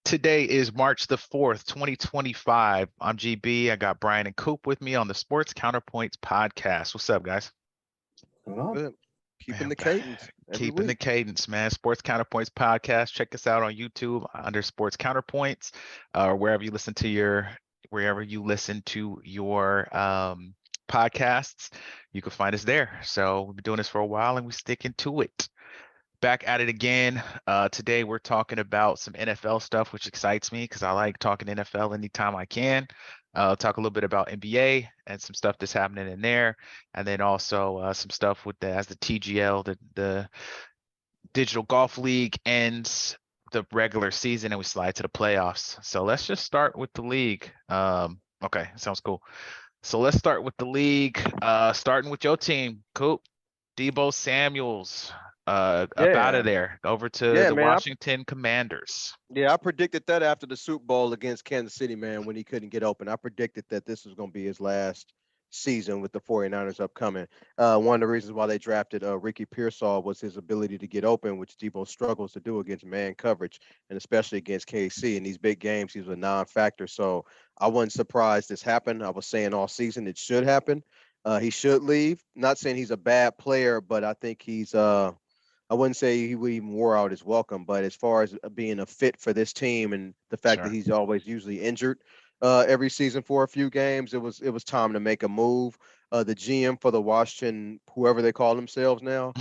Today is March the 4th, 2025. I'm GB. I got Brian and Coop with me on the Sports Counterpoints podcast. What's up, guys? Going on? Good. Keeping Man, the cadence every keeping the week. cadence, man. Sports Counterpoints podcast. Check us out on YouTube under Sports Counterpoints, or wherever you listen to your podcasts. You can find us there. So we've been doing this for a while and we're sticking to it. Back at it again. Today we're talking about some NFL stuff, which excites me because I like talking NFL anytime I can. Talk a little bit about NBA and some stuff that's happening in there, and then also some stuff with as the TGL, the Digital Golf League ends the regular season and we slide to the playoffs. So let's just start with the league. Okay, sounds cool. So let's start with the league. Starting with your team, Coop. Deebo Samuels up out of Yeah. there over to Yeah, the man. Washington Commanders. I predicted that after the Super Bowl against Kansas City, man, when he couldn't get open. I predicted that this was going to be his last season with the 49ers upcoming. One of the reasons why they drafted Ricky Pearsall was his ability to get open, which Debo struggles to do against man coverage, and especially against KC. In these big games, he was a non-factor. So I wasn't surprised this happened. I was saying all season it should happen. He should leave. Not saying he's a bad player, but I think he's I wouldn't say he would even wore out his welcome, but as far as being a fit for this team and the fact that Sure. he's always usually injured every season for a few games, it was time to make a move. The GM for the Washington, whoever they call themselves now,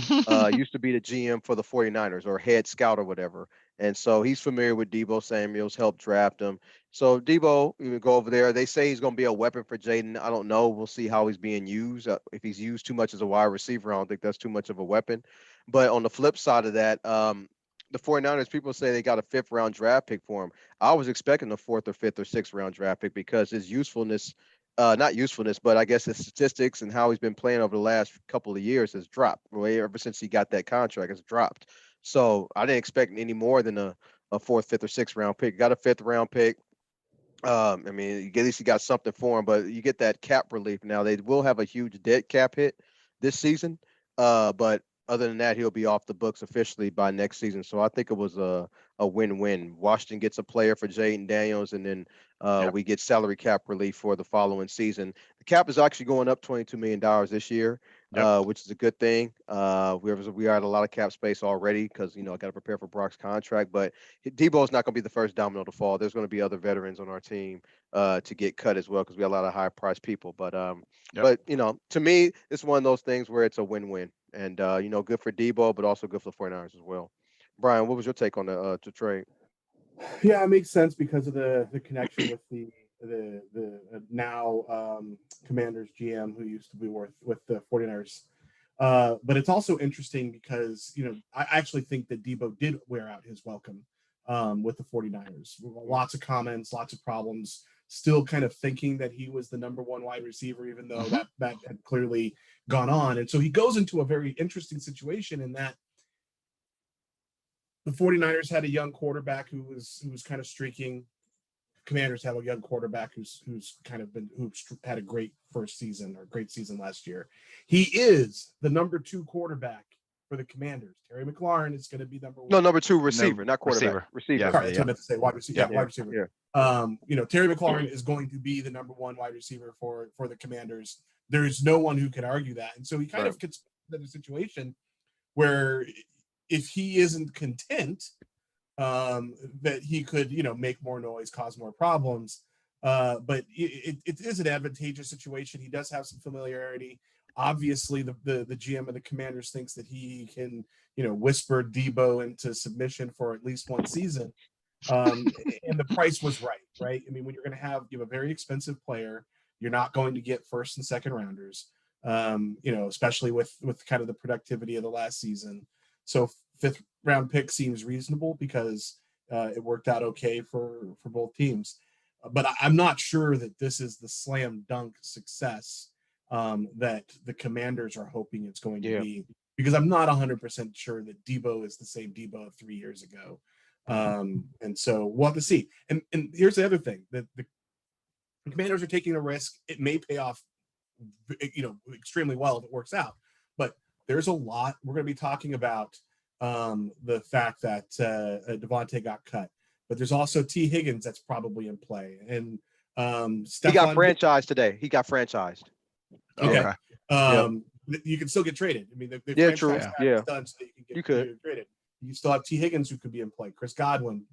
used to be the GM for the 49ers or head scout or whatever. And so he's familiar with Deebo Samuels, helped draft him. So Deebo, you can go over there. They say he's going to be a weapon for Jaden. I don't know. We'll see how he's being used. If he's used too much as a wide receiver, I don't think that's too much of a weapon. But on the flip side of that, the 49ers, people say they got a fifth round draft pick for him. I was expecting a fourth or fifth or sixth round draft pick because his usefulness, not usefulness, but I guess his statistics and how he's been playing over the last couple of years has dropped. Right? Ever since he got that contract, it's dropped. So I didn't expect any more than a fourth, fifth, or sixth round pick. Got a fifth round pick. I mean, at least you got something for him, but you get that cap relief now. They will have a huge dead cap hit this season, but other than that, he'll be off the books officially by next season. So I think it was a win-win. Washington gets a player for Jaden Daniels, and then Yep. we get salary cap relief for the following season. The cap is actually going up $22 million this year, Yep. which is a good thing. We are at a lot of cap space already because I got to prepare for Brock's contract, but Debo's not going to be the first domino to fall. There's going to be other veterans on our team to get cut as well because we have a lot of high-priced people. But Yep. to me, it's one of those things where it's a win-win, and good for Deebo, but also good for the 49ers as well. Brian, what was your take on the trade? Yeah, it makes sense because of the connection with the now Commanders GM who used to be with the 49ers. But it's also interesting because I actually think that Deebo did wear out his welcome with the 49ers. Lots of comments, lots of problems. Still kind of thinking that he was the number one wide receiver, even though that had clearly gone on. And so he goes into a very interesting situation in that the 49ers had a young quarterback who was kind of streaking. Commanders have a young quarterback who's had a great first season or great season last year. He is the number 2 quarterback for the Commanders. Terry McLaurin is going to be number 1. No, number 2 receiver, not quarterback. Receiver. Yeah. Sorry, that's what I meant to say. Wide receiver. Yeah, wide receiver. Yeah. Terry McLaurin is going to be the number 1 wide receiver for the Commanders. There is no one who can argue that. And so he kind of gets in a situation where if he isn't content, that he could, make more noise, cause more problems. But it is an advantageous situation. He does have some familiarity. Obviously, the GM of the Commanders thinks that he can, whisper Deebo into submission for at least one season. And the price was right? I mean, when you have a very expensive player, you're not going to get first and second rounders, especially with kind of the productivity of the last season. So fifth round pick seems reasonable because it worked out okay for both teams. But I'm not sure that this is the slam dunk success that the Commanders are hoping it's going to be, because I'm not 100% sure that Deebo is the same Deebo of 3 years ago. And so we'll have to see. And here's the other thing, that the Commanders are taking a risk. It may pay off, extremely well if it works out. But there's a lot. We're going to be talking about the fact that Davante got cut. but there's also T. Higgins that's probably in play. And he got Stephon. franchised today. He got franchised. Okay. Okay. You can still get traded. I mean, the franchise true. tag Yeah. is done so that you could. get traded. You still have T. Higgins who could be in play. Chris Godwin,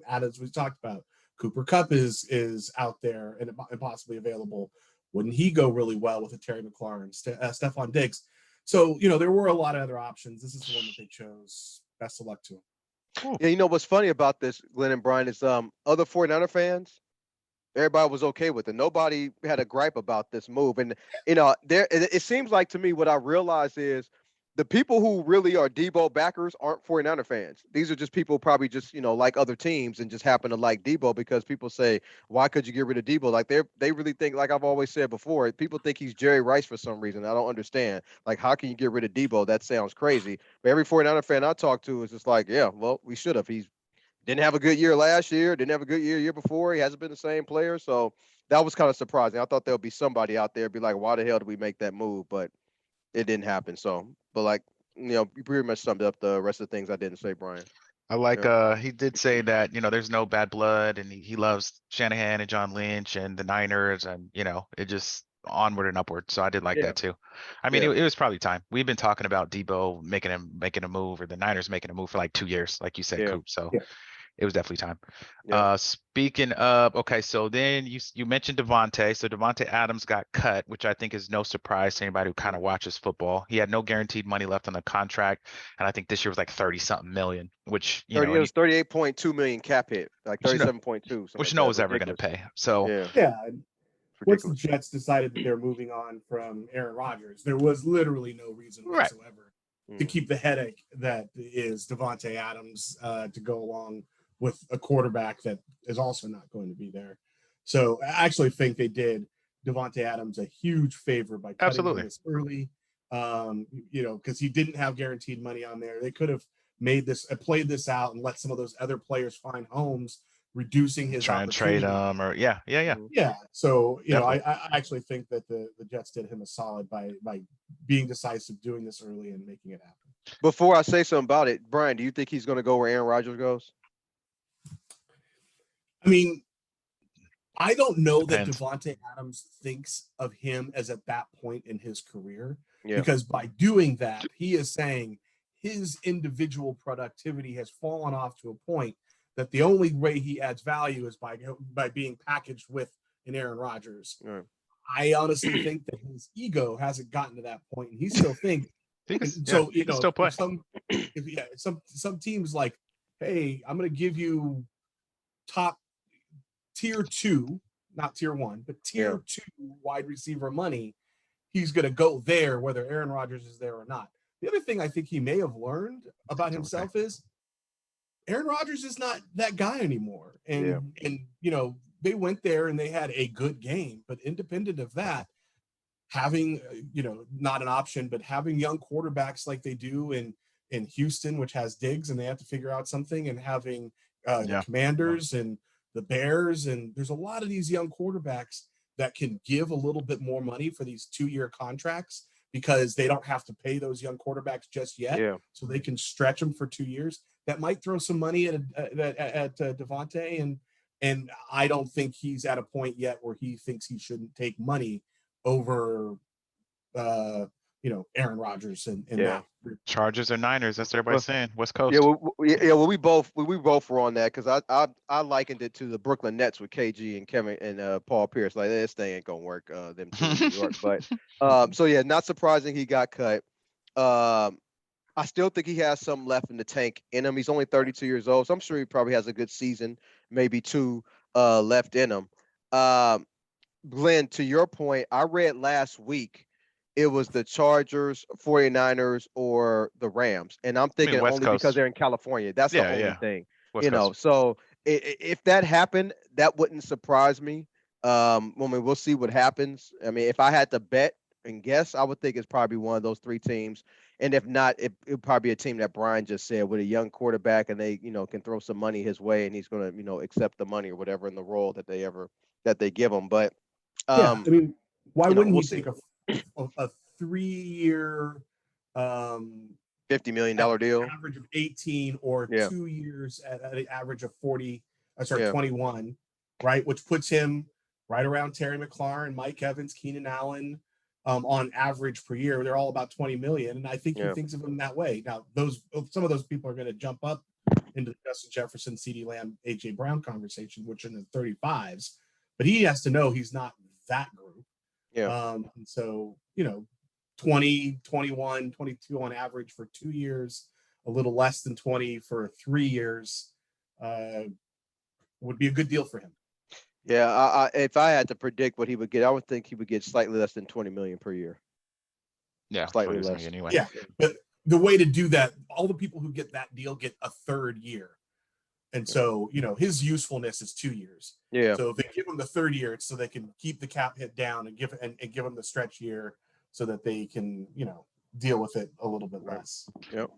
Adams we talked about. Cooper Kupp is out there and possibly available. Wouldn't he go really well with a Terry McLaurin, Stephon Diggs? So, there were a lot of other options. This is the one that they chose. Best of luck to him. Yeah, you know what's funny about this, Glenn and Brian, is other 49er fans, everybody was okay with it. Nobody had a gripe about this move. And, it seems like to me what I realize is the people who really are Deebo backers aren't 49er fans. These are just people probably just, like other teams and just happen to like Deebo because people say, why could you get rid of Deebo? Like they really think, like I've always said before, people think he's Jerry Rice for some reason. I don't understand. Like, how can you get rid of Deebo? That sounds crazy. But every 49er fan I talk to is just like, yeah, well, we should have. He's didn't have a good year last year. Didn't have a good year before. He hasn't been the same player. So that was kind of surprising. I thought there'll be somebody out there be like, why the hell did we make that move? But it didn't happen. So, but like, you pretty much summed up the rest of the things I didn't say, Brian. I like he did say that, there's no bad blood and he loves Shanahan and John Lynch and the Niners and, it just onward and upward. So I did like that too. I mean, it was probably time. We've been talking about Deebo making a move or the Niners making a move for like 2 years, like you said, Coop. So it was definitely time. Speaking of, okay, so then you mentioned Davante. So Davante Adams got cut, which I think is no surprise to anybody who kind of watches football. He had no guaranteed money left on the contract, and I think this year was like 30-something million, which it was 38.2 million cap hit, like 37.2, which no one's ever going to pay. So once the Jets decided that they're moving on from Aaron Rodgers, there was literally no reason whatsoever to keep the headache that is Davante Adams to go along with a quarterback that is also not going to be there. So I actually think they did Davante Adams a huge favor by cutting him this early, because he didn't have guaranteed money on there. They could have played this out and let some of those other players find homes, reducing his try and trade him or yeah. So I actually think that the Jets did him a solid by being decisive, doing this early, and making it happen. Before I say something about it, Brian, do you think he's going to go where Aaron Rodgers goes? I mean, I don't know that Davante Adams thinks of him as at that point in his career, because by doing that, he is saying his individual productivity has fallen off to a point that the only way he adds value is by being packaged with an Aaron Rodgers. Right. I honestly think that his ego hasn't gotten to that point, and he still thinks. So still play. Some teams like, hey, I'm going to give you top tier 2, not tier 1, but tier 2 wide receiver money. He's going to go there whether Aaron Rodgers is there or not. The other thing I think he may have learned about himself is Aaron Rodgers is not that guy anymore. And they went there and they had a good game, but independent of that, having not an option, but having young quarterbacks like they do in Houston, which has Diggs, and they have to figure out something, and having the Commanders and the Bears, and there's a lot of these young quarterbacks that can give a little bit more money for these 2-year contracts because they don't have to pay those young quarterbacks just yet. So they can stretch them for 2 years. That might throw some money at Davante, and I don't think he's at a point yet where he thinks he shouldn't take money over Aaron Rodgers and that. Chargers or Niners, that's what everybody's saying. West Coast. Well, we both were on that because I likened it to the Brooklyn Nets with KG and Kevin and Paul Pierce. Like, this thing ain't gonna work. Them two in New York, but not surprising he got cut. I still think he has some left in the tank in him. He's only 32 years old, so I'm sure he probably has a good season, maybe 2 left in him. Glenn, to your point, I read last week it was the Chargers, 49ers, or the Rams. And I'm thinking only Coast, because they're in California. That's the only thing. West Coast. So if that happened, that wouldn't surprise me. We'll see what happens. I mean, if I had to bet and guess, I would think it's probably one of those 3 teams. And if not, it would probably be a team that Brian just said with a young quarterback, and they, can throw some money his way, and he's going to, accept the money or whatever in the role that they give him. But I mean, why wouldn't he take a 3-year $50 million deal, average of 18, or 2 years at an average of 40 Yeah. 21, right? Which puts him right around Terry McLaurin, Mike Evans, Keenan Allen, on average per year. They're all about 20 million. And I think he thinks of them that way. Now, some of those people are going to jump up into the Justin Jefferson, CeeDee Lamb, AJ Brown conversation, which are in the 35s, but he has to know he's not that group. Yeah. And so, 20, 21, 22 on average for 2 years, a little less than 20 for 3 years, would be a good deal for him. Yeah, if I had to predict what he would get, I would think he would get slightly less than 20 million per year. Yeah, slightly less. Anyway. Yeah, but the way to do that, all the people who get that deal get a third year, and so his usefulness is 2 years. Yeah. So if they give him the third year, it's so they can keep the cap hit down and give him the stretch year, so that they can deal with it a little bit less. Yep.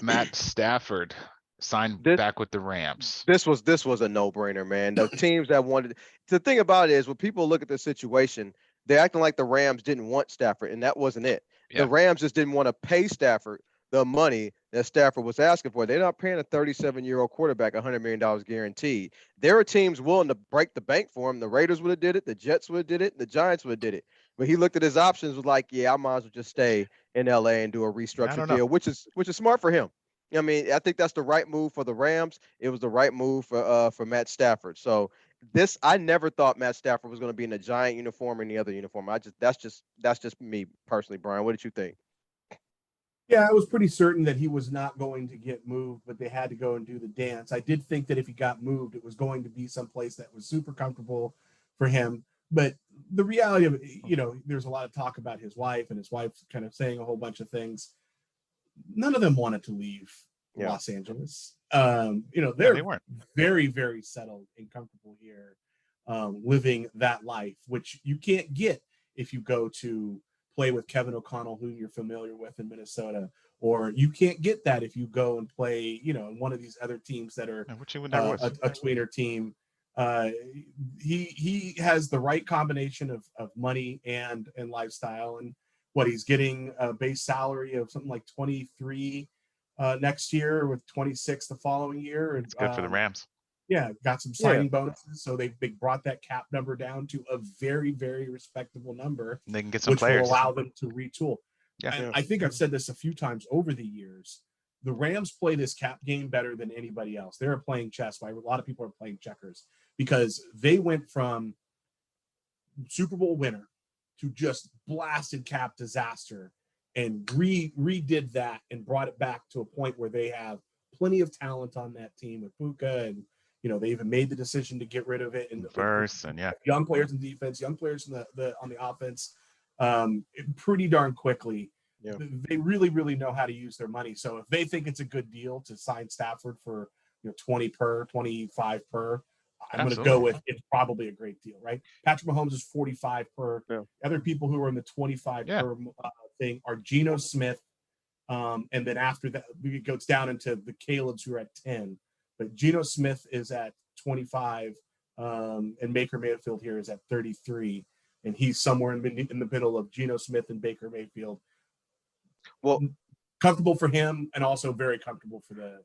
Matt Stafford signed back with the Rams. This was a no-brainer, man. The teams that wanted, the thing about it is, when people look at the situation, they're acting like the Rams didn't want Stafford, and that wasn't it. Yeah. The Rams just didn't want to pay Stafford the money that Stafford was asking for. They're not paying a 37-year-old quarterback $100 million guaranteed. There are teams willing to break the bank for him. The Raiders would have did it. The Jets would have did it. The Giants would have did it. But he looked at his options, was like, yeah, I might as well just stay in LA and do a restructured deal, which is smart for him. I mean, I think that's the right move for the Rams. It was the right move for Matt Stafford. So I never thought Matt Stafford was going to be in a Giant uniform or any other uniform. That's just me personally, Brian. What did you think? Yeah, I was pretty certain that he was not going to get moved, but they had to go and do the dance. I did think that if he got moved, it was going to be someplace that was super comfortable for him. But the reality of it, there's a lot of talk about his wife, and his wife's kind of saying a whole bunch of things. None of them wanted to leave Los Angeles. They weren't very, very settled and comfortable here, living that life, which you can't get if you go to play with Kevin O'Connell, who you're familiar with in Minnesota, or you can't get that if you go and play, in one of these other teams that are a tweener team. He has the right combination of money and lifestyle, and what he's getting a base salary of something like 23 next year, with 26 the following year. It's good for the Rams. Yeah, got some signing bonuses, so they brought that cap number down to a very, very respectable number. And they can get some which players. Will allow them to retool. Yeah. And I think I've said this a few times over the years. The Rams play this cap game better than anybody else. They're playing chess, while a lot of people are playing checkers, because they went from Super Bowl winner to just blasted cap disaster, and redid that and brought it back to a point where they have plenty of talent on that team with Puka, and they even made the decision to get rid of it. And first, and young players in defense, young players on the offense, pretty darn quickly. Yeah. They really, really know how to use their money. So if they think it's a good deal to sign Stafford for 20 per, 25 per, I'm going to go with it's probably a great deal, right? Patrick Mahomes is 45 per. Yeah. Other people who are in the 25 per thing are Geno Smith, and then after that it goes down into the Caleb's, who are at 10. But Geno Smith is at 25, and Baker Mayfield here is at 33, and he's somewhere in the middle of Geno Smith and Baker Mayfield. Well, comfortable for him, and also very comfortable for the.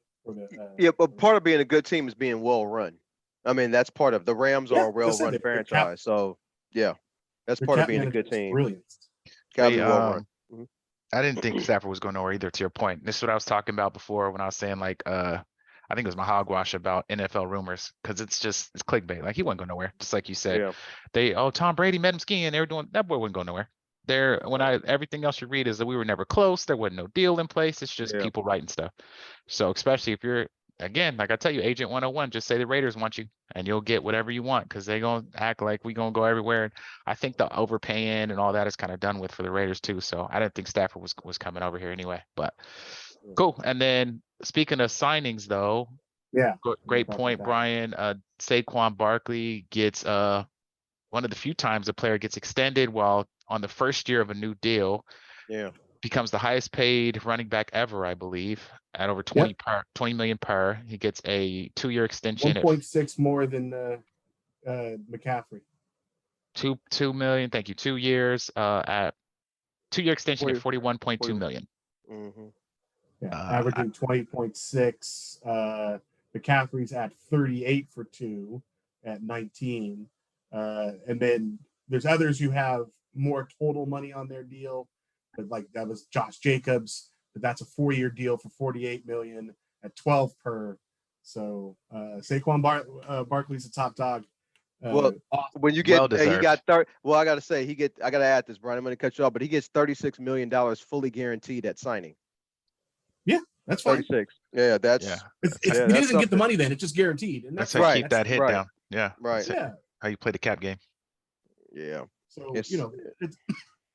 But part of being a good team is being well run. I mean, that's part of the Rams are a well-run franchise. So that's part of being a good team. Brilliant. Well run. Mm-hmm. I didn't think Stafford was going nowhere either. To your point, this is what I was talking about before when I was saying I think it was my hogwash about NFL rumors, because it's clickbait. Like, he wasn't going nowhere. Just like you said, Tom Brady met him skiing. They were doing that. Boy wouldn't go nowhere. Everything else you read is that we were never close. There wasn't no deal in place. It's just people writing stuff. So especially if you're, again, like I tell you, Agent 101, just say the Raiders want you and you'll get whatever you want, because they're going to act like we going to go everywhere. And I think the overpaying and all that is kind of done with for the Raiders too. So I didn't think Stafford was coming over here anyway, but cool. And then speaking of signings though, great point, Brian. Saquon Barkley gets one of the few times a player gets extended while on the first year of a new deal. Becomes the highest paid running back ever, I believe, at over 20 million per. He gets a 2-year extension. 1.6 more than McCaffrey. 2 million. Thank you. 2 years at 2-year extension at 41.2 million. Mm-hmm. Averaging 20.6 McCaffrey's at 38 for 2 at 19. And then there's others who have more total money on their deal, but like that was Josh Jacobs, but that's a 4-year deal for 48 million at 12 per. So Saquon Barkley's the top dog. Well, when you get, he got 30. Well, I got to say, I got to add this, Brian. I'm going to cut you off, but he gets $36 million fully guaranteed at signing. Yeah, that's fine. 36. Yeah, that's. Yeah. He doesn't get the money then; it's just guaranteed, and that's how you keep that hit down. Yeah, right. Yeah, how you play the cap game. Yeah. So it's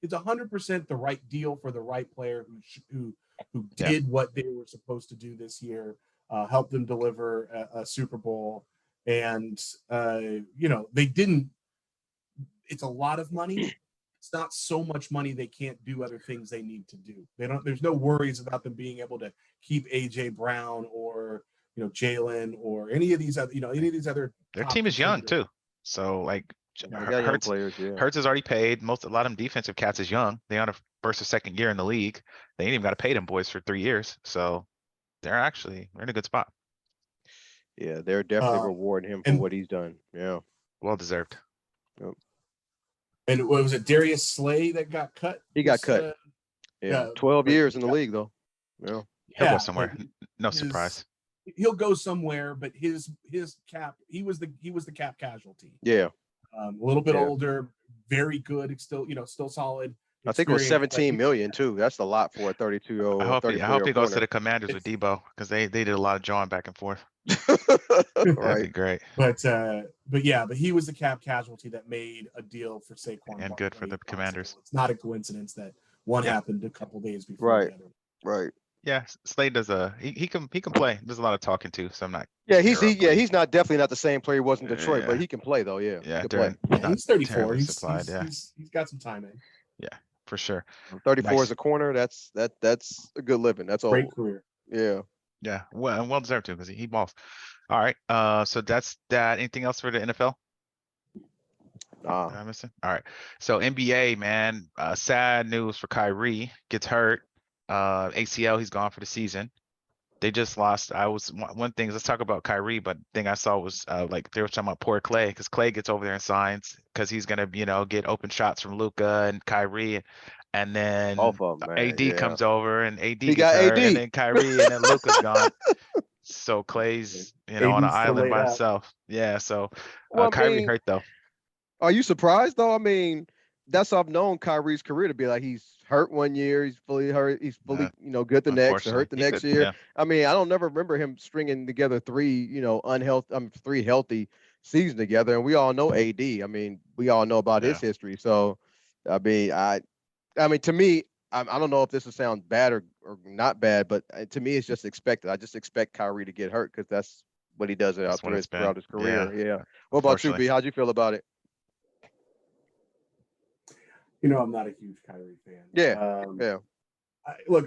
100% the right deal for the right player who did what they were supposed to do this year, help them deliver a Super Bowl, and they didn't. It's a lot of money. It's not so much money they can't do other things they need to do. There's no worries about them being able to keep AJ Brown or Jalen or any of these other. Their team is young too, so like Hurts is already paid. A lot of them defensive cats is young. They on a first or second year in the league. They ain't even got to pay them boys for 3 years, so they're in a good spot. Yeah, they're definitely rewarding him for what he's done. Yeah, well deserved. Yep. And what was it, Darius Slay that got cut? He got cut. 12 years in the league though. Yeah, he'll go somewhere. No surprise. He'll go somewhere, but his cap, he was the cap casualty. Yeah. A little bit older, very good, still solid. I think it was 17 million too. That's a lot for a 32-year-old. I hope he goes to the Commanders with Deebo, because they did a lot of jawing back and forth. That'd be great. But he was the cap casualty that made a deal for Saquon and good for the Commanders. It's not a coincidence that one happened a couple days before the other. Right. Yeah, Slade does he can play. There's a lot of talking to, so I'm not. Yeah, he's definitely not the same player he was in Detroit, but he can play though. Yeah, he's 34. He's got some time in. Yeah, for sure. 34 as a corner. That's a good living. That's all. Great career. Yeah. Yeah, well deserved too, because he balls. All right, so that's that. Anything else for the NFL? Did I miss it? All right, so NBA, man, sad news for Kyrie. Gets hurt. ACL, he's gone for the season. They just lost. One thing, let's talk about Kyrie, but thing I saw was like they were talking about poor Clay, because Clay gets over there and signs because he's gonna get open shots from Luka and Kyrie, and then AD comes over and AD gets hurt, and then Kyrie and then Luka's gone. So Clay's on an island by himself. Yeah, so Kyrie hurt though. Are you surprised though? I mean, that's I've known Kyrie's career to be like he's hurt one year, he's fully hurt, he's fully good the next, hurt the next year. Yeah. I mean, I don't never remember him stringing together three healthy seasons together, and we all know AD. I mean, we all know about his history. So, I mean, to me, I don't know if this will sound bad or not bad, but to me, it's just expected. I just expect Kyrie to get hurt because that's what he does throughout his career. Yeah. What about you, B? How'd you feel about it? I'm not a huge Kyrie fan. Yeah.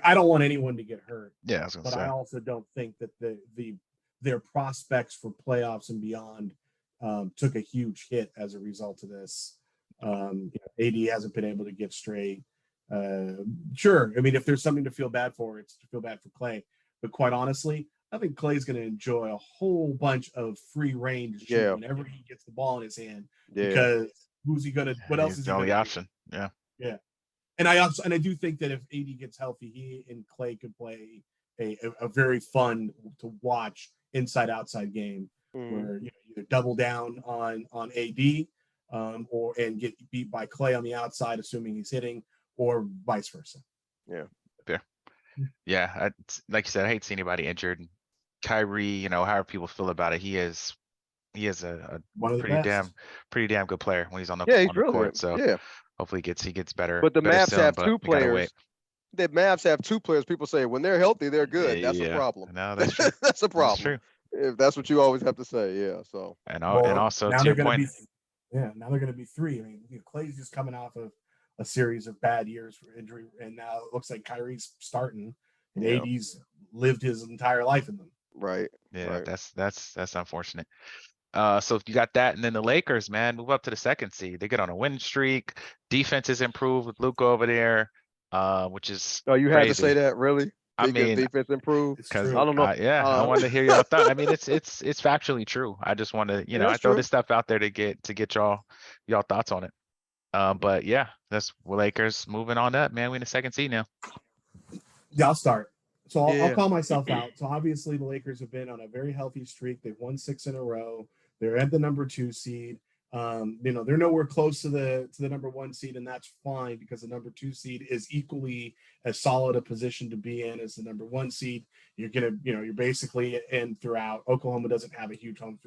I don't want anyone to get hurt. Yeah, I also don't think that their prospects for playoffs and beyond took a huge hit as a result of this. AD hasn't been able to get straight. Sure, I mean, if there's something to feel bad for, it's to feel bad for Clay. But quite honestly, I think Clay's going to enjoy a whole bunch of free reign to shoot whenever he gets the ball in his hand. Yeah. Because who's he going to? What else is he going to do? The only option. Yeah. And I do think that if AD gets healthy, he and Clay could play a very fun to watch inside-outside game where either double down on AD and get beat by Clay on the outside, assuming he's hitting, or vice versa. Yeah. Fair. Yeah. Like you said, I hate seeing anybody injured. Kyrie, however people feel about it, he is a pretty damn good player when he's on the court. So hopefully he gets better. But the Mavs have two players. The Mavs have two players. People say when they're healthy, they're good. That's a problem. No, that's true. That's a problem. That's true. If that's what you always have to say, yeah. So and also to your point, now they're going to be three. I mean, Clay's just coming off of a series of bad years for injury, and now it looks like Kyrie's starting, and AD's lived his entire life in them. Right. Yeah, right. That's unfortunate. So you got that, and then the Lakers, man, move up to the second seed. They get on a win streak. Defense is improved with Luka over there, which is you crazy. had to say that, really? I think his mean, defense improved? It's because true. I don't know. I wanted to hear y'all thought. I mean, it's factually true. I just want to, Yeah, I that's throw true. this stuff out there to get y'all thoughts on it. But yeah, that's Lakers moving on up, man. We in the second seed now. Yeah, I'll start. So I'll Yeah. call myself out. So obviously the Lakers have been on a very healthy streak. They've won 6 in a row. They're at the number 2 seed. They're nowhere close to the number 1 seed, and that's fine because the number 2 seed is equally as solid a position to be in as the number 1 seed. You're basically in throughout. Oklahoma doesn't have a huge home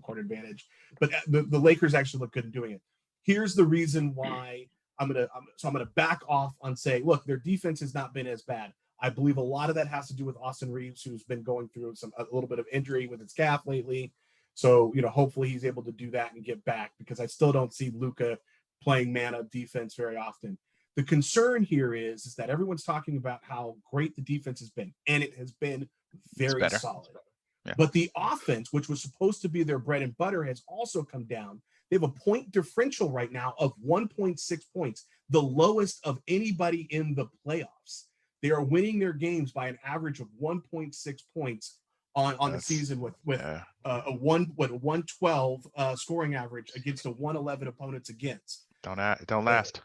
court advantage, but the Lakers actually look good in doing it. Here's the reason why I'm gonna back off on saying, look, their defense has not been as bad. I believe a lot of that has to do with Austin Reeves, who's been going through a little bit of injury with his calf lately. So, hopefully he's able to do that and get back, because I still don't see Luka playing man-up defense very often. The concern here is that everyone's talking about how great the defense has been, and it has been very solid. Yeah. But the offense, which was supposed to be their bread and butter, has also come down. They have a point differential right now of 1.6 points, the lowest of anybody in the playoffs. They are winning their games by an average of 1.6 points on the season with a 112 scoring average against a 111 opponents against. Don't last.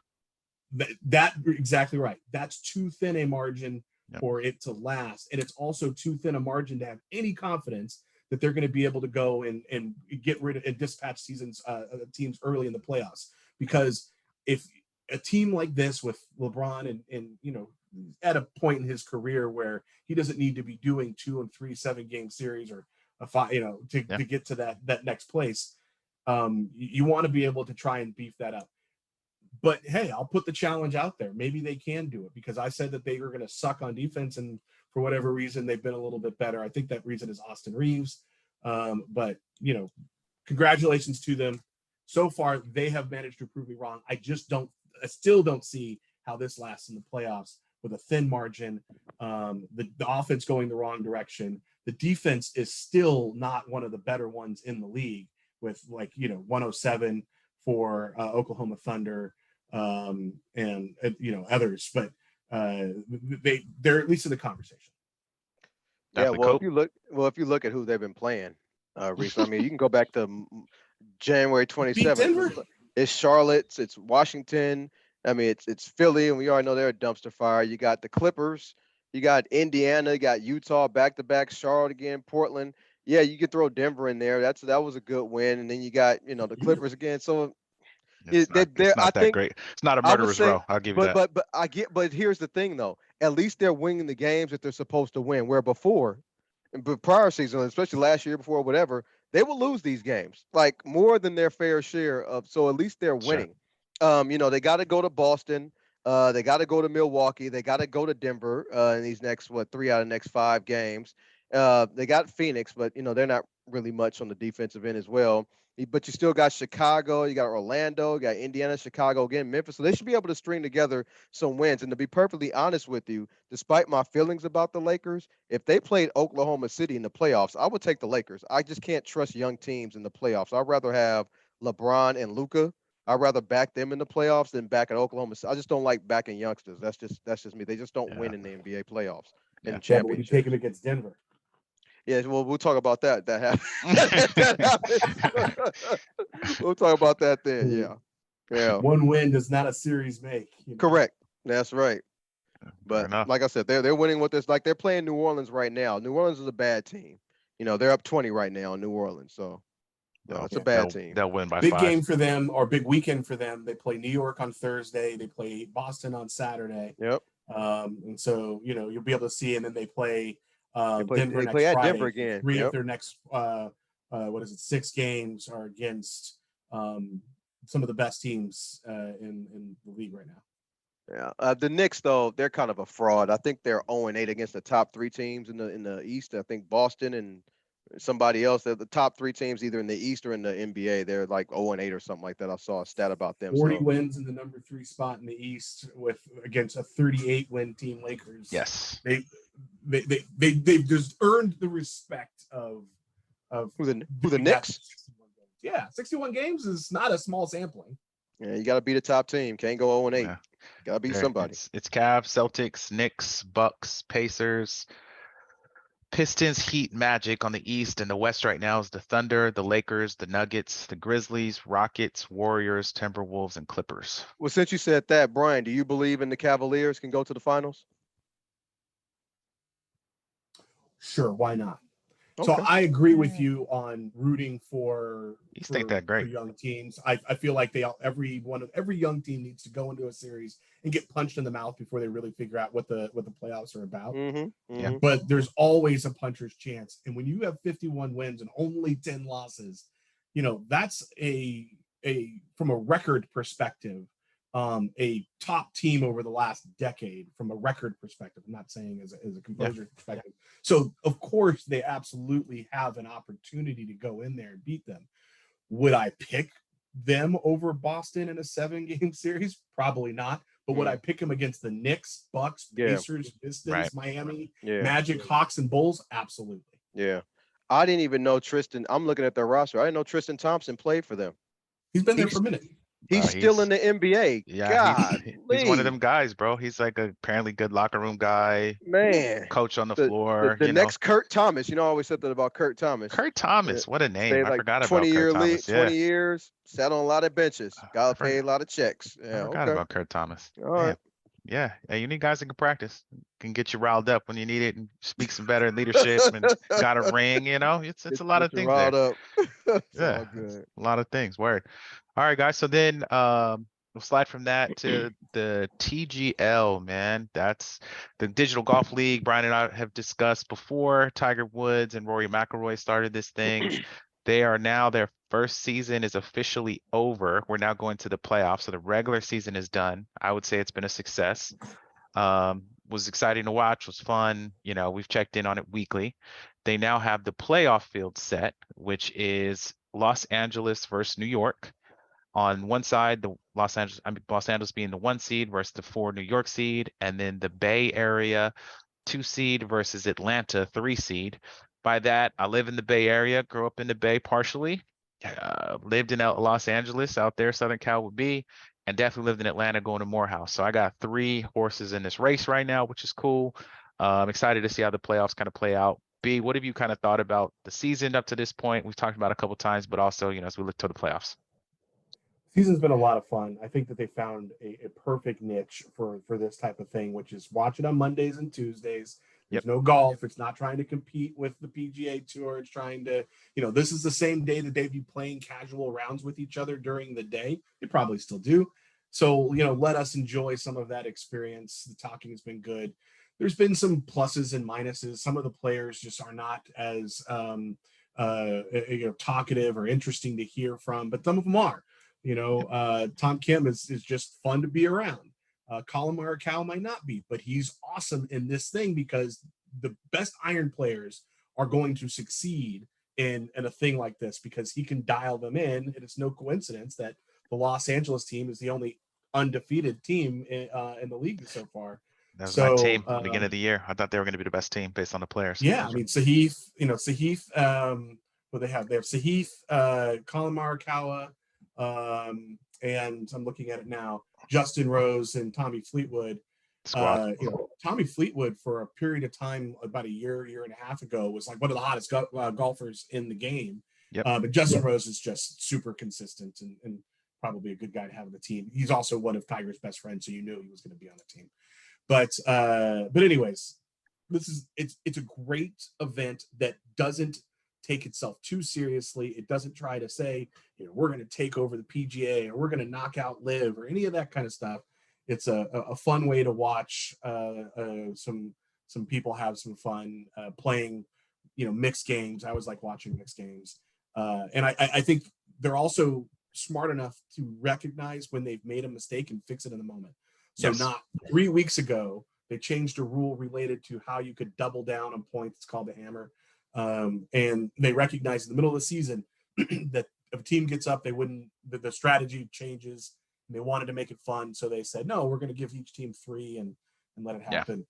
That exactly right. That's too thin a margin for it to last, and it's also too thin a margin to have any confidence that they're going to be able to go and get rid of and dispatch teams early in the playoffs. Because if a team like this with LeBron and at a point in his career where he doesn't need to be doing 2 and 3 7-game series or a 5, to get to that next place, you want to be able to try and beef that up. But hey, I'll put the challenge out there. Maybe they can do it, because I said that they were going to suck on defense, and for whatever reason, they've been a little bit better. I think that reason is Austin Reeves. But congratulations to them. So far, they have managed to prove me wrong. I still don't see how this lasts in the playoffs with a thin margin. The offense going the wrong direction. The defense is still not one of the better ones in the league, with 107 for Oklahoma Thunder and others, but they're at least in the conversation. Definitely. If you look at who they've been playing recently, I mean, you can go back to January 27th. It's Charlotte, it's Washington. I mean, it's Philly, and we already know they're a dumpster fire. You got the Clippers, you got Indiana, you got Utah back-to-back, Charlotte again, Portland. Yeah, you could throw Denver in there. That was a good win, and then you got the Clippers again. So it's not that great. It's not a murderer's row. I'll give you that. But here's the thing though. At least they're winning the games that they're supposed to win. Where before, but prior season, especially last year before, whatever, they will lose these games like more than their fair share of. So at least they're winning. Sure. They got to go to Boston. They got to go to Milwaukee. They got to go to Denver in these next 3 out of the next 5 games. They got Phoenix, but they're not really much on the defensive end as well. But you still got Chicago, you got Orlando, you got Indiana, Chicago again, Memphis. So they should be able to string together some wins. And to be perfectly honest with you, despite my feelings about the Lakers, if they played Oklahoma City in the playoffs, I would take the Lakers. I just can't trust young teams in the playoffs. I'd rather have LeBron and Luka. I'd rather back them in the playoffs than back at Oklahoma City. I just don't like backing youngsters. That's just me. They just don't win in the NBA playoffs and championships. But when you take them against Denver. Yeah, well, we'll talk about that. That happens. We'll talk about that then. Yeah. One win does not a series make. Correct. That's right. But like I said, they're winning with this. Like they're playing New Orleans right now. New Orleans is a bad team. They're up 20 right now in New Orleans. So it's a bad team. They'll win by 5. Big game for them, or big weekend for them. They play New York on Thursday. They play Boston on Saturday. Yep. And so you'll be able to see, and then they play. Denver next Friday. Denver again. 3 of their next 6 games are against some of the best teams in the league right now. Yeah, the Knicks though, they're kind of a fraud. I think they're 0-8 against the top 3 teams in the East. I think Boston and somebody else. They're the top 3 teams either in the East or in the NBA. They're like 0-8 or something like that. I saw a stat about them. 40 wins in the number 3 spot in the East against a 38 win team Lakers. Yes. They've just earned the respect of who the Knicks. 61 games is not a small sampling. Yeah, you got to beat a top team. Can't go 0-8. Gotta beat somebody. It's Cavs, Celtics, Knicks, Bucks, Pacers, Pistons, Heat, Magic on the East, and the West right now is the Thunder, the Lakers, the Nuggets, the Grizzlies, Rockets, Warriors, Timberwolves, and Clippers. Well, since you said that, Brian, do you believe in the Cavaliers can go to the finals? Sure, why not? Okay. So I agree with you on rooting for young teams. I feel like every young team needs to go into a series and get punched in the mouth before they really figure out what the playoffs are about. Yeah. But there's always a puncher's chance. And when you have 51 wins and only 10 losses, that's a from a record perspective, a top team over the last decade from a record perspective. I'm not saying as a composer perspective. So of course they absolutely have an opportunity to go in there and beat them. Would I pick them over Boston in a 7-game series? Probably not. But would I pick them against the Knicks, Bucks, Pacers, Pistons, Miami, Magic, Hawks, and Bulls? Absolutely. Yeah. I didn't even know Tristan. I'm looking at their roster. I didn't know Tristan Thompson played for them. He's been there for a minute. He's still in the NBA. Yeah, he's one of them guys, bro. He's like a apparently good locker room guy. Man, coach on the floor. The next Kurt Thomas. I always said that about Kurt Thomas. Kurt Thomas, what a name! I forgot about 20-year Kurt Thomas. 20 years, sat on a lot of benches, got paid a lot of checks. Yeah, I forgot about Kurt Thomas. All right. Yeah, you need guys that can practice, can get you riled up when you need it, and speak some better leadership, and got a ring. It's a lot of things there. Yeah, a lot of things. Word. All right, guys. So then we'll slide from that to the TGL, man. That's the Digital Golf League. Brian and I have discussed before. Tiger Woods and Rory McIlroy started this thing. They are now, their first season is officially over. We're now going to the playoffs. So the regular season is done. I would say it's been a success. Was exciting to watch, was fun. We've checked in on it weekly. They now have the playoff field set, which is Los Angeles versus New York. On one side, the Los Angeles being the 1 seed versus the 4 New York seed, and then the Bay Area 2 seed versus Atlanta 3 seed. By that, I live in the Bay Area, grew up in the Bay partially, lived in Los Angeles out there, Southern Cal would be, and definitely lived in Atlanta going to Morehouse. So I got 3 horses in this race right now, which is cool. I'm excited to see how the playoffs kind of play out. B, what have you kind of thought about the season up to this point? We've talked about it a couple times, but also, as we look to the playoffs. Season's been a lot of fun. I think that they found a perfect niche for this type of thing, which is watch it on Mondays and Tuesdays. There's no golf. It's not trying to compete with the PGA Tour. It's trying to, this is the same day that they'd be playing casual rounds with each other during the day. They probably still do. So, let us enjoy some of that experience. The talking has been good. There's been some pluses and minuses. Some of the players just are not as talkative or interesting to hear from, but some of them are. Tom Kim is just fun to be around. Colin Morikawa might not be, but he's awesome in this thing because the best iron players are going to succeed in a thing like this because he can dial them in. And it's no coincidence that the Los Angeles team is the only undefeated team in the league so far. That was my team at the beginning of the year. I thought they were going to be the best team based on the players. Yeah, I mean, Sahith, they have Sahith, Colin Morikawa, and I'm looking at it now, Justin Rose and Tommy Fleetwood. Tommy Fleetwood for a period of time, about a year and a half ago, was like one of the hottest golfers in the game. But Justin Rose is just super consistent and probably a good guy to have on the team. He's also one of Tiger's best friends, so you knew he was going to be on the team. But anyways, it's a great event that doesn't take itself too seriously. It doesn't try to say, we're going to take over the PGA or we're going to knock out Live or any of that kind of stuff. It's a fun way to watch some people have some fun playing, mixed games. I always like watching mixed games. And I think they're also smart enough to recognize when they've made a mistake and fix it in the moment. So not 3 weeks ago, they changed a rule related to how you could double down on points. It's called the hammer. And they recognized in the middle of the season that if a team gets up, the strategy changes. And they wanted to make it fun. So they said, no, we're going to give each team 3 and let it happen.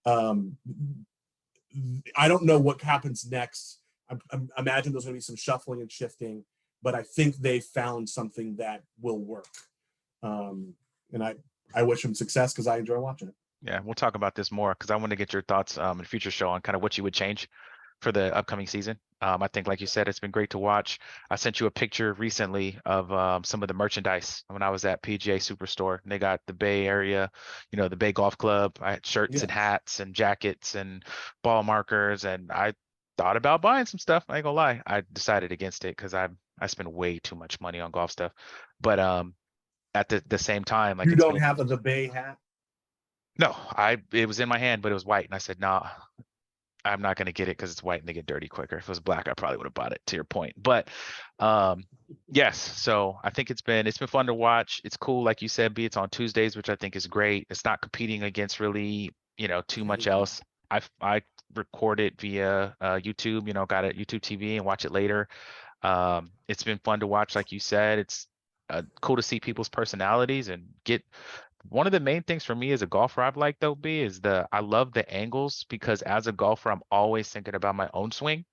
I don't know what happens next. I imagine there's going to be some shuffling and shifting, but I think they found something that will work. And I wish him success because I enjoy watching it. Yeah, we'll talk about this more because I want to get your thoughts in a future show on kind of what you would change for the upcoming season. I think, like you said, it's been great to watch. I sent you a picture recently of some of the merchandise when I was at PGA Superstore. And they got the Bay Area, the Bay Golf Club. I had shirts and hats and jackets and ball markers, and I thought about buying some stuff. I ain't gonna lie, I decided against it because I spend way too much money on golf stuff. But at the same time, like you don't have the Bay hat. No, it was in my hand, but it was white, and I said, "Nah, I'm not gonna get it because it's white and they get dirty quicker. If it was black, I probably would have bought it." To your point, but yes. So I think it's been fun to watch. It's cool, like you said, B. It's on Tuesdays, which I think is great. It's not competing against really, too much else. I record it via YouTube. Got it YouTube TV and watch it later. It's been fun to watch, like you said. It's cool to see people's personalities and get. One of the main things for me as a golfer I've liked though, B, is I love the angles because as a golfer, I'm always thinking about my own swing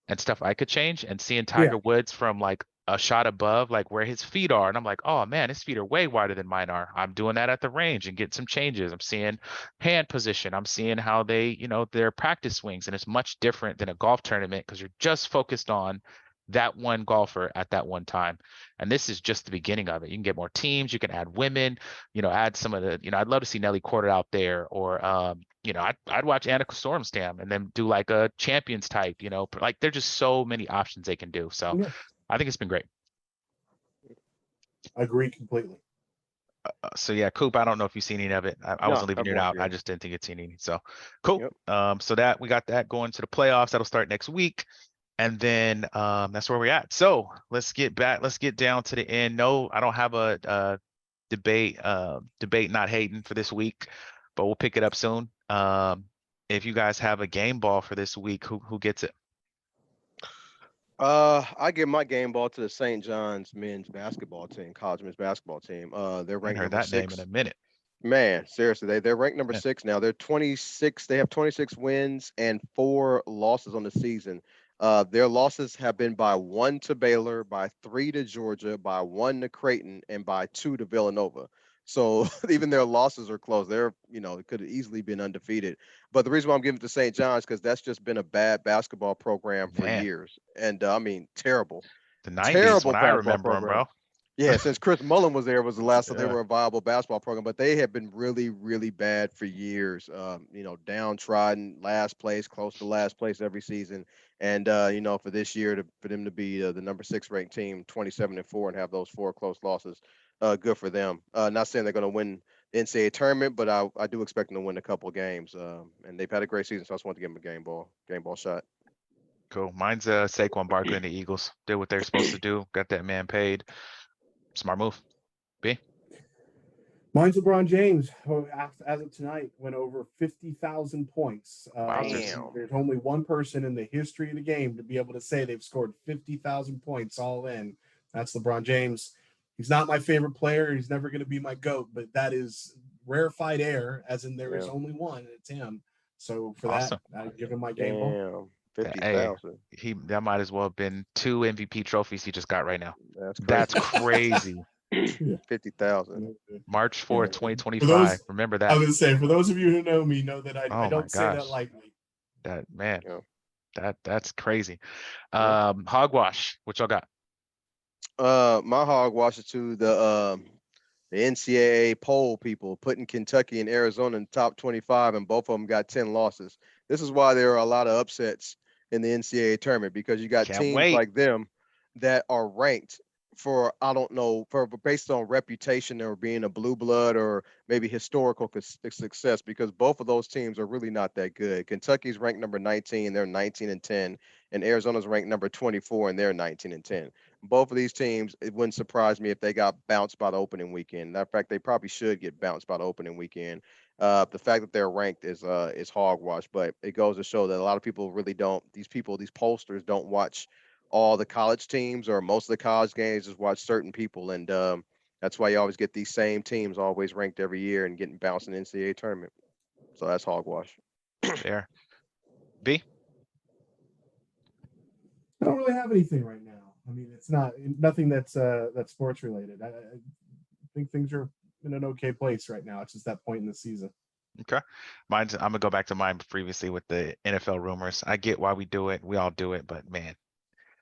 and stuff I could change, and seeing Tiger Woods from like a shot above, like where his feet are. And I'm like, oh man, his feet are way wider than mine are. I'm doing that at the range and get some changes. I'm seeing hand position. I'm seeing how they, their practice swings. And it's much different than a golf tournament because you're just focused on that one golfer at that one time. And this is just the beginning of it. You can get more teams, you can add women, add some of the, I'd love to see Nelly Corder out there, or I'd watch Annika Sorenstam and then do like a champions type, like there's just so many options they can do. So I think it's been great. I agree completely. So yeah, Coop, I don't know if you've seen any of it. I wasn't leaving it out. I just didn't think it's seen any. So cool. Yep. So that we got that going to the playoffs. That'll start next week. And then that's where we're at. So let's get back. Let's get down to the end. No, I don't have a debate not hating for this week, but we'll pick it up soon. If you guys have a game ball for this week, who gets it? I give my game ball to the St. John's men's basketball team, college men's basketball team. They're ranked number 6. Name in a minute. Man, seriously, they're ranked number 6 now. They're 26. They have 26 wins and 4 losses on the season. Their losses have been by 1 to Baylor, by 3 to Georgia, by 1 to Creighton, and by 2 to Villanova. So even their losses are close. They're, it could have easily been undefeated. But the reason why I'm giving it to St. John's, because that's just been a bad basketball program for years. And I mean, terrible. The 90s when I remember them, bro. Yeah, since Chris Mullen was there, was the last time they were a viable basketball program. But they have been really, really bad for years. Downtrodden, last place, close to last place every season. And for this year, for them to be the number 6 ranked team, 27-4, and have those 4 close losses, good for them. Not saying they're going to win the NCAA tournament, but I do expect them to win a couple of games. And they've had a great season, so I just want to give them a game ball shot. Cool. Mine's Saquon Barkley and the Eagles. Did what they're supposed to do. Got that man paid. Smart move. B? Mine's LeBron James, who as of tonight went over 50,000 points. There's only one person in the history of the game to be able to say they've scored 50,000 points all in. That's LeBron James. He's not my favorite player. He's never going to be my GOAT, but that is rarefied air, as in there is only one, and it's him. So for that, I give him my game ball. 50,000. That might as well have been 2 MVP trophies he just got right now. That's crazy. 50,000. March 4th, 2025. Remember that. I was going to say, for those of you who know me, know that I don't say that lightly. That's crazy. Hogwash, what y'all got? My hogwash is to the NCAA poll people, putting Kentucky and Arizona in the top 25, and both of them got 10 losses. This is why there are a lot of upsets in the NCAA tournament, because you got teams like them that are ranked for, I don't know, based on reputation or being a blue blood or maybe historical success, because both of those teams are really not that good. Kentucky's ranked number 19, they're 19-10, and Arizona's ranked number 24, and they're 19-10. Both of these teams, it wouldn't surprise me if they got bounced by the opening weekend. In fact, they probably should get bounced by the opening weekend. The fact that they're ranked is hogwash, but it goes to show that a lot of people really don't. These pollsters don't watch all the college teams or most of the college games. Just watch certain people, and that's why you always get these same teams always ranked every year and getting bounced in the NCAA tournament. So that's hogwash. There, B. I don't really have anything right now. I mean, it's nothing that's sports related. I think things are in an okay place right now. It's just that point in the season. Okay. I'm gonna go back to mine previously with the NFL rumors. I get why we do it. We all do it, but man,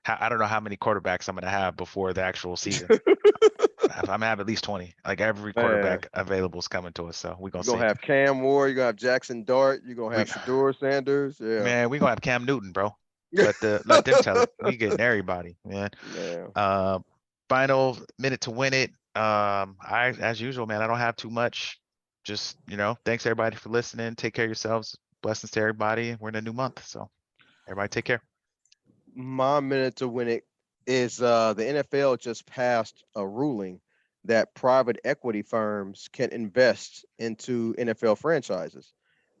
I don't know how many quarterbacks I'm gonna have before the actual season. I'm gonna have at least 20. Like every Man, quarterback available is coming to us, so we're gonna you're gonna see. have Cam Ward, you're gonna have Jackson Dart, you're gonna We, have Shador Sanders. Yeah. man, we're gonna have Cam Newton, bro. Let them tell it. We getting everybody, man. Man. Uh, Final minute to win it. I, as usual, man, I don't have too much. Just, thanks everybody for listening. Take care of yourselves. Blessings to everybody. We're in a new month, so everybody take care. My minute to win it is the NFL just passed a ruling that private equity firms can invest into NFL franchises.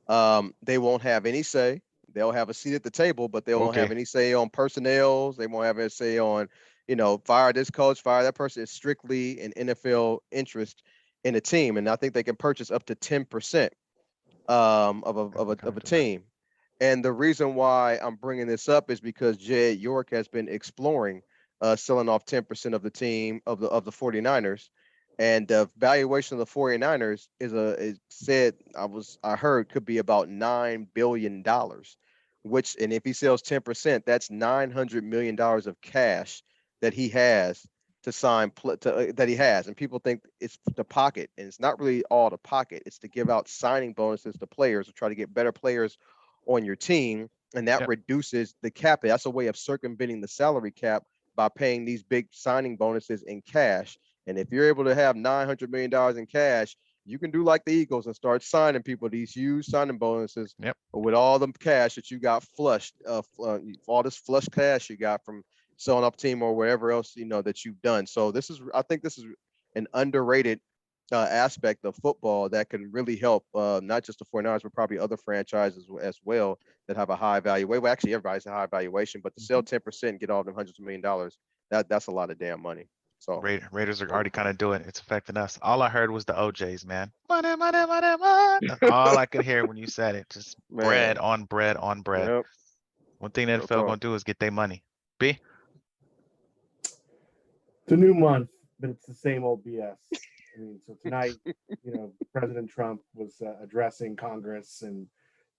They won't have any say. They'll have a seat at the table, but they won't have Okay. any say on personnel. They won't have any say on, fire this coach, fire that person. It's strictly an NFL interest in a team, and I think they can purchase up to 10% of a team. And the reason why I'm bringing this up is because Jed York has been exploring selling off 10% of the team of the 49ers. And the valuation of the 49ers I heard could be about $9 billion, and if he sells 10%, that's $900 million of cash that he has to sign that he has. And people think it's the pocket, and it's not really all the pocket. It's to give out signing bonuses to players to try to get better players on your team, and that Yep. reduces the cap. That's a way of circumventing the salary cap by paying these big signing bonuses in cash. And if you're able to have $900 million in cash, you can do like the Eagles and start signing people these huge signing bonuses. Yep. With all the cash that you got flushed, all this flush cash you got from selling up team or wherever else that you've done. So I think this is an underrated aspect of football that can really help not just the 49ers, but probably other franchises as well that have a high valuation. Well, actually, everybody's a high valuation, but to sell 10% and get all them hundreds of $1 million, that's a lot of damn money. So Raiders are already kind of doing it. It's affecting us. All I heard was the OJs, man. Money, money, money, money. That's all I could hear when you said it. Just bread man, on bread on bread. yep, One thing the real NFL talk. gonna do is get their money. B. It's a new month, but it's the same old BS. I mean, so tonight, President Trump was addressing Congress and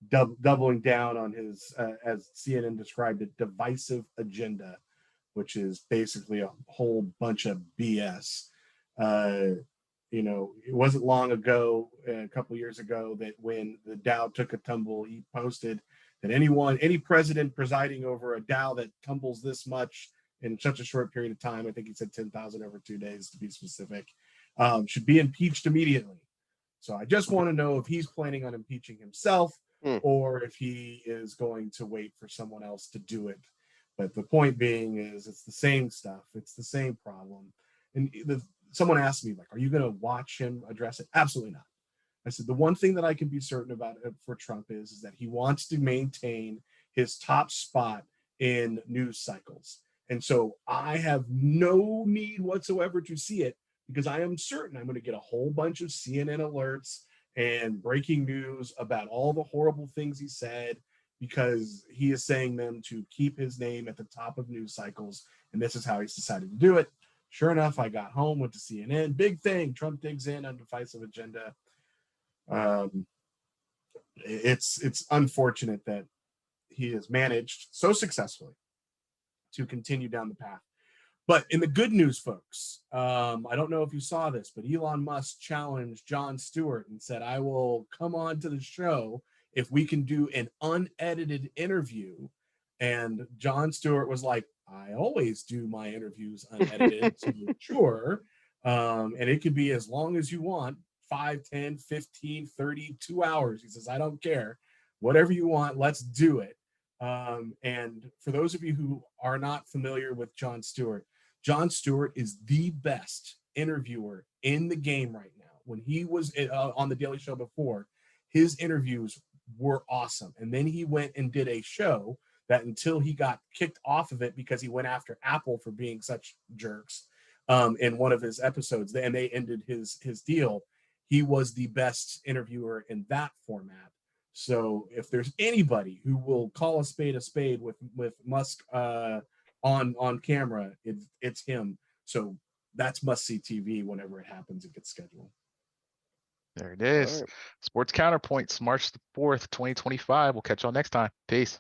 doubling down on his, as CNN described it, divisive agenda, which is basically a whole bunch of BS. It wasn't long ago, a couple years ago, that when the Dow took a tumble, he posted that any president presiding over a Dow that tumbles this much in such a short period of time, I think he said 10,000 over 2 days to be specific, should be impeached immediately. So I just want to know if he's planning on impeaching himself or if he is going to wait for someone else to do it. But the point being is it's the same stuff. It's the same problem. And someone asked me, like, are you going to watch him address it? Absolutely not. I said, the one thing that I can be certain about for Trump is that he wants to maintain his top spot in news cycles. And so I have no need whatsoever to see it because I am certain I'm going to get a whole bunch of CNN alerts and breaking news about all the horrible things he said because he is saying them to keep his name at the top of news cycles. And this is how he's decided to do it. Sure enough, I got home, went to CNN. Big thing. Trump digs in on divisive agenda. It's unfortunate that he has managed so successfully to continue down the path. But in the good news, folks, I don't know if you saw this, but Elon Musk challenged Jon Stewart and said, I will come on to the show if we can do an unedited interview. And Jon Stewart was like, I always do my interviews unedited, so sure. And it could be as long as you want, 5, 10, 15, 30, 2 hours. He says, I don't care. Whatever you want, let's do it. And for those of you who are not familiar with Jon Stewart is the best interviewer in the game right now. When he was on the Daily Show before, his interviews were awesome. And then he went and did a show that until he got kicked off of it because he went after Apple for being such jerks in one of his episodes, and they ended his deal. He was the best interviewer in that format. So if there's anybody who will call a spade with Musk on camera, it's him. So that's must see TV whenever it happens, it gets scheduled. There it All is. right. Sports Counterpoints, March the 4th, 2025. We'll catch y'all next time. Peace.